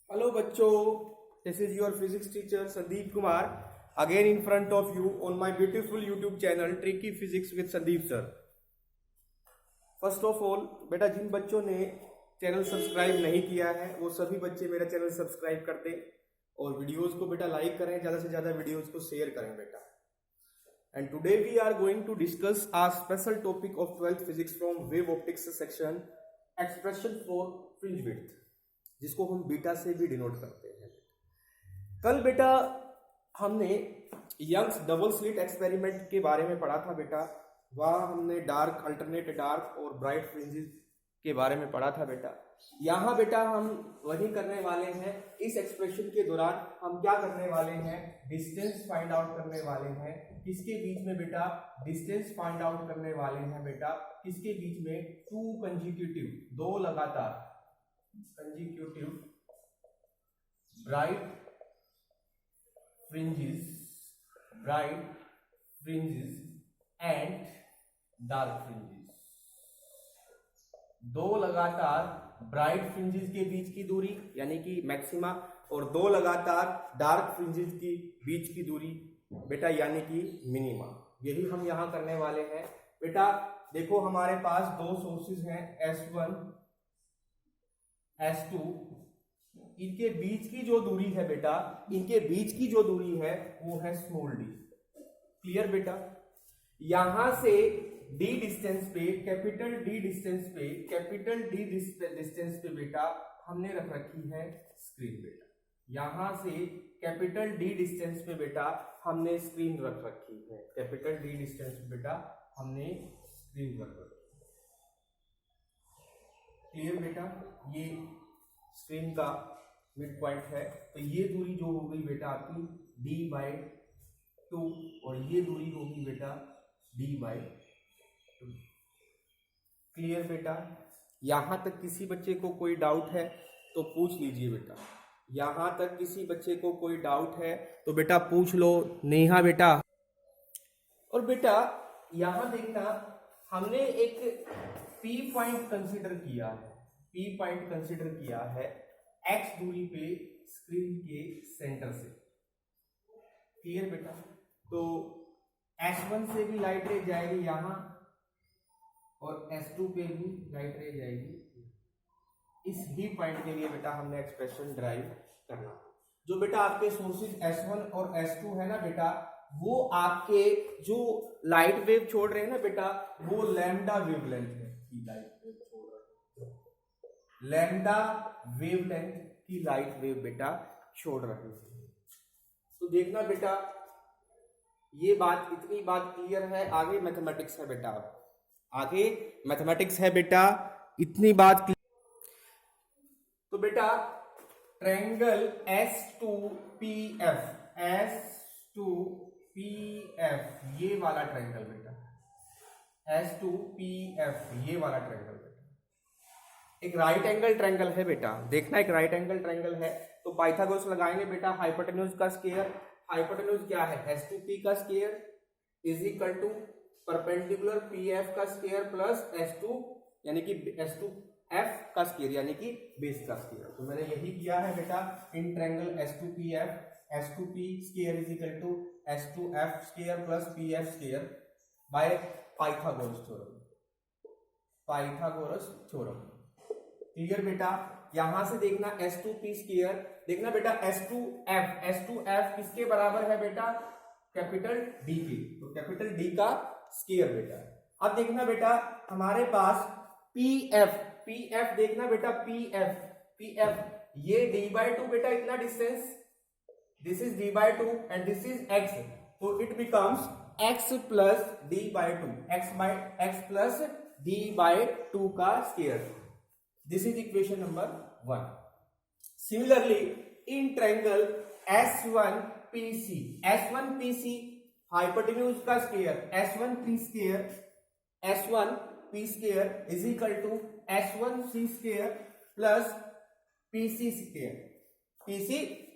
Hello बच्चों, this is your physics teacher Sandeep Kumar again in front of you on my beautiful YouTube channel Tricky Physics with Sandeep sir. First of all बेटा जिन बच्चों ने channel subscribe नहीं किया है वो सभी बच्चे मेरा चैनल सब्सक्राइब कर दें और वीडियोस को बेटा लाइक करें, ज़्यादा से ज़्यादा वीडियोस को शेयर करें बेटा. And today we are going to discuss our special topic of 12th physics from wave optics section expression for fringe width, जिसको हम बीटा से भी डिनोट करते हैं. कल बेटा हमने यंग्स डबल स्लिट एक्सपेरिमेंट के बारे में पढ़ा था बेटा. वहाँ हमने डार्क, अल्टरनेट डार्क और ब्राइट फ्रिंजेस के बारे में पढ़ा था बेटा. यहाँ बेटा हम वही करने वाले हैं. इस एक्सप्रेशन के दौरान हम क्या करने वाले हैं, डिस्टेंस फाइंड आउट करने वाले हैं. किसके बीच में बेटा, डिस्टेंस फाइंड आउट करने वाले हैं बेटा. किसके बीच में, टू कंजिक्यूटिव, दो लगातार consecutive bright fringes and dark fringes. दो लगातार ब्राइट फ्रिंजेस के बीच की दूरी यानी कि मैक्सिमा और दो लगातार डार्क फ्रिंजेस की बीच की दूरी बेटा यानी कि मिनिमा. यही हम यहां करने वाले हैं बेटा. देखो हमारे पास दो सोर्सेज हैं S1 S2. इनके बीच की जो दूरी है बेटा, इनके बीच की जो दूरी है वो है स्मॉल d. क्लियर बेटा. यहां से d डिस्टेंस पे, कैपिटल D डिस्टेंस पे बेटा हमने रख रखी है स्क्रीन बेटा. यहां से कैपिटल D डिस्टेंस पे बेटा हमने स्क्रीन रख रखी है. कैपिटल D डिस्टेंस पे बेटा हमने स्क्रीन रख रखी है. क्लियर बेटा. ये स्क्रीन का मिड पॉइंट है. तो ये दूरी जो हो गई बेटा आपकी d/2 और ये दूरी होगी बेटा d/2. क्लियर बेटा. यहां तक किसी बच्चे को कोई डाउट है तो पूछ लीजिए बेटा. यहां तक किसी बच्चे को कोई डाउट है तो बेटा पूछ लो. नेहा बेटा. और बेटा यहां देखना, हमने एक P पॉइंट कंसीडर किया है. P पॉइंट कंसीडर किया है x दूरी पे स्क्रीन के सेंटर से. क्लियर बेटा. तो S1 से भी लाइट रे जाएगी यहां और S2 पे भी लाइट रे जाएगी. इस ही पॉइंट के लिए बेटा हमने एक्सप्रेशन ड्राइव करना. जो बेटा आपके सोर्सेज S1 और S2 है ना बेटा, वो आपके जो लाइट वेव छोड़ रहे हैं ना बेटा, वो लैम्डा वेवलेंथ है की लाइट वेव छोड़ रहे हैं. लैम्डा वेवलेंथ की लाइट वेव बेटा छोड़ रहे हैं. तो देखना बेटा, ये बात, इतनी बात क्लियर है. आगे मैथमेटिक्स है बेटा, आगे मैथमेटिक्स है बेटा, इतनी बात. तो बेटा ट्रायंगल S2PF ये वाला ट्रायंगल बेटा, S2PF ये वाला ट्रायंगल बेटा एक राइट एंगल ट्रायंगल है बेटा. देखना एक राइट एंगल ट्रायंगल है तो पाइथागोरस लगाएंगे बेटा. हाइपोटेन्यूज का स्क्वायर, हाइपोटेन्यूज क्या है, S2P का square is equal to perpendicular PF का स्क्वायर प्लस S2 यानी कि S2F का स्क्वायर यानी कि बेस का स्क्वायर. तो मैंने यही किया है बेटा. In triangle S2PF, S2P square is equal to S2F square plus PF square by Pythagoras theorem. Clear बेटा. यहां से देखना S2P स्क्वायर, देखना बेटा S2F किसके बराबर है बेटा, कैपिटल D के. तो कैपिटल D का स्क्वायर बेटा. अब देखना बेटा हमारे पास PF देखना बेटा, PF ये d/2 बेटा, इतना distance, this is d/2 and this is x. तो it becomes x plus d/2, x plus d/2 का square. This is equation number 1. Similarly in triangle S1PC hypotenuse का square S1P square is equal to S1C square plus PC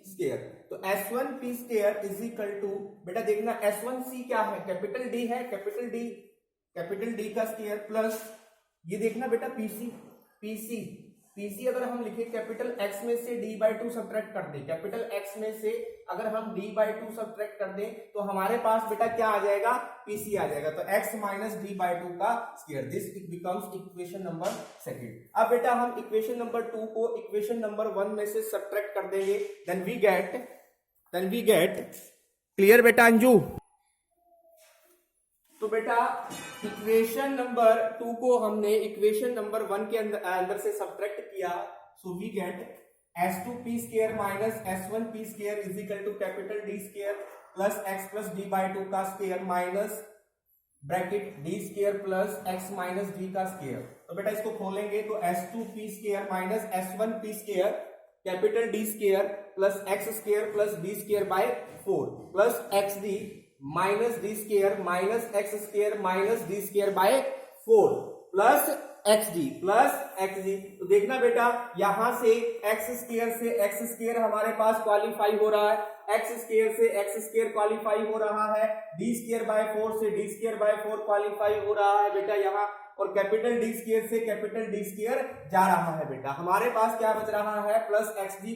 square. तो S1P square is equal to, बेटा देखना S1C क्या है, capital D है, capital D का square plus ये देखना बेटा PC पीसी अगर हम लिखे कैपिटल एक्स में से d/2 सब्ट्रैक्ट कर दें, कैपिटल एक्स में से अगर हम d/2 सब्ट्रैक्ट कर दें तो हमारे पास बेटा क्या आ जाएगा, पीसी आ जाएगा। तो x माइनस d/2 का square, this becomes equation number second. अब बेटा हम इक्वेशन नंबर 2 को इक्वेशन नंबर 1 में से सब्ट्रैक्ट कर देंगे, देन वी गेट क्लियर बेटा अंजू। तो बेटा इक्वेशन नंबर 2 को हमने इक्वेशन नंबर 1 के अंदर से सब्ट्रैक्ट किया, so we get s2p square minus s1p square is equal to capital D square plus x plus d/2 का square minus bracket d square plus x minus d का square. तो बेटा इसको खोलेंगे तो s2p square minus s1p square capital D square plus x square plus d square by 4 plus xd minus D square minus x square minus D square by 4 plus XD. तो देखना बेटा यहां से एक्स स्क्वायर हमारे पास qualify हो रहा है, x square से एक्स स्क्वायर क्वालिफाई हो रहा है, डी स्क्वायर बाय 4 से डी स्क्वायर बाय 4 क्वालिफाई हो रहा है बेटा यहाँ, और कैपिटल डी स्क्वायर से कैपिटल डी स्क्वायर जा रहा है बेटा। हमारे पास क्या बच रहा है, plus XD,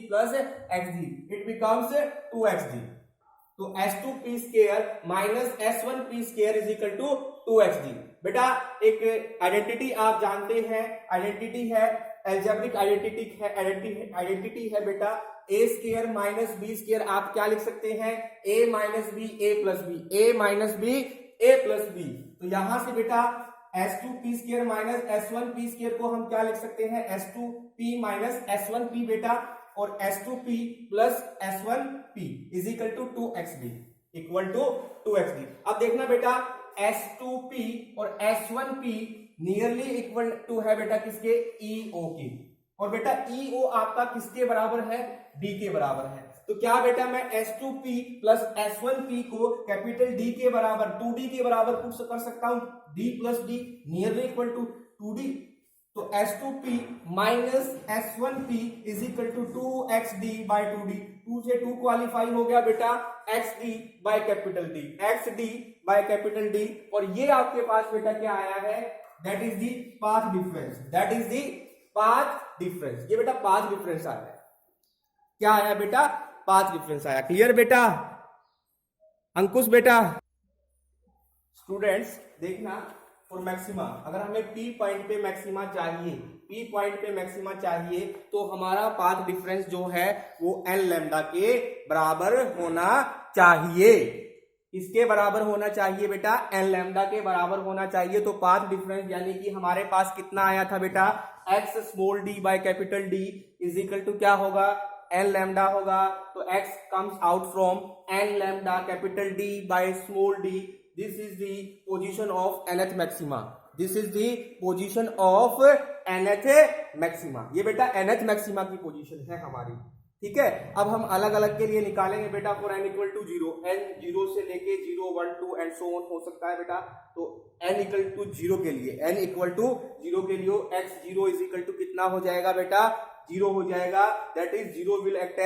it becomes 2xd। तो s2p square minus s1p square is equal to 2xd। बेटा एक आइडेंटिटी आप जानते हैं, आइडेंटिटी है एल्जेब्रिक आइडेंटिटी है बेटा, a square minus b square आप क्या लिख सकते हैं, a minus b a plus b, a minus b a plus b। तो यहां से बेटा s2p square minus s1p square को हम क्या लिख सकते हैं, s2p माइनस s1p बेटा, और s2p plus s1p is equal to 2xd equal to 2xd। अब देखना बेटा s2p और s1p नियरली इक्वल टू है बेटा किसके, EO की, और बेटा EO आपका किसके बराबर है, D के बराबर है। तो क्या बेटा मैं s2p प्लस s1p को कैपिटल D के बराबर 2D के बराबर पुट कर सकता हूं, D plus D nearly equal to 2D। तो s2p minus s1p is equal to 2xd by 2d, 2 से 2 क्वालिफाई हो गया बेटा, xd by capital D, xd by capital D, और ये आपके पास बेटा क्या आया है, that is the path difference, ये बेटा पाथ डिफरेंस आया है। क्या आया बेटा, पाथ डिफरेंस आया। क्लियर बेटा अंकुश बेटा। स्टूडेंट्स देखना फॉर मैक्सिमा, अगर हमें P पॉइंट पे मैक्सिमा चाहिए तो हमारा पाथ डिफरेंस जो है वो n लैम्डा के बराबर होना चाहिए। इसके बराबर होना चाहिए बेटा, n लैम्डा के बराबर होना चाहिए। तो पाथ डिफरेंस यानी कि हमारे पास कितना आया था बेटा, x small d by capital D is equal to क्या होगा, n लैम्डा होगा। तो x comes out from n lambda capital D by small d, this is the position of nth maxima, ये बेटा nth मैक्सिमा की position है हमारी। ठीक है, अब हम अलग अलग के लिए निकालेंगे बेटा, for n equal to 0, n 0 से लेके 0 1 2 एंड सो ऑन हो सकता है बेटा। तो n इक्वल टू 0 के लिए x 0 इज इक्वल टू कितना हो जाएगा बेटा, 0 हो जाएगा, that is 0 will act as